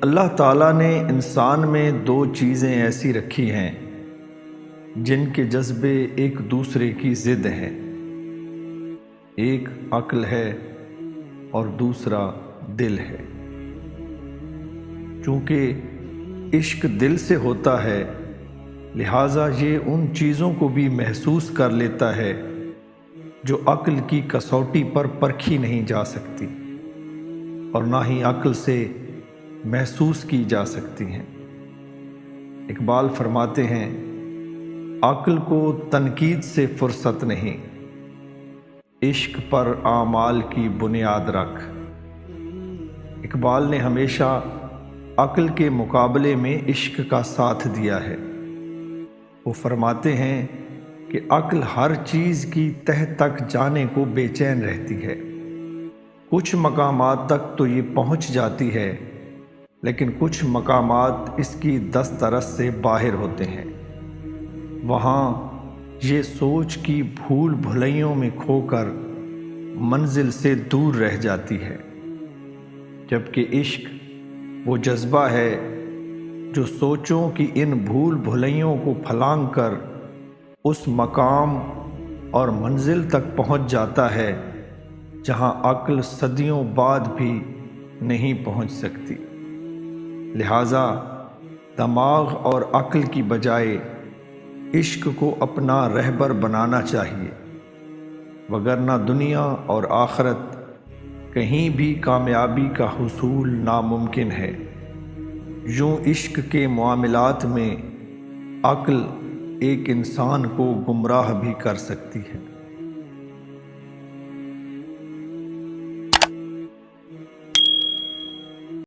اللہ تعالیٰ نے انسان میں دو چیزیں ایسی رکھی ہیں جن کے جذبے ایک دوسرے کی ضد ہیں۔ ایک عقل ہے اور دوسرا دل ہے۔ چونکہ عشق دل سے ہوتا ہے، لہٰذا یہ ان چیزوں کو بھی محسوس کر لیتا ہے جو عقل کی کسوٹی پر پرکھی نہیں جا سکتی اور نہ ہی عقل سے محسوس کی جا سکتی ہیں۔ اقبال فرماتے ہیں، عقل کو تنقید سے فرصت نہیں، عشق پر اعمال کی بنیاد رکھ۔ اقبال نے ہمیشہ عقل کے مقابلے میں عشق کا ساتھ دیا ہے۔ وہ فرماتے ہیں کہ عقل ہر چیز کی تہ تک جانے کو بے چین رہتی ہے۔ کچھ مقامات تک تو یہ پہنچ جاتی ہے، لیکن کچھ مقامات اس کی دسترس سے باہر ہوتے ہیں۔ وہاں یہ سوچ کی بھول بھلائیوں میں کھو کر منزل سے دور رہ جاتی ہے، جبکہ عشق وہ جذبہ ہے جو سوچوں کی ان بھول بھلائیوں کو پھلانگ کر اس مقام اور منزل تک پہنچ جاتا ہے جہاں عقل صدیوں بعد بھی نہیں پہنچ سکتی۔ لہٰذا دماغ اور عقل کی بجائے عشق کو اپنا رہبر بنانا چاہیے، وگرنہ دنیا اور آخرت کہیں بھی کامیابی کا حصول ناممکن ہے۔ یوں عشق کے معاملات میں عقل ایک انسان کو گمراہ بھی کر سکتی ہے۔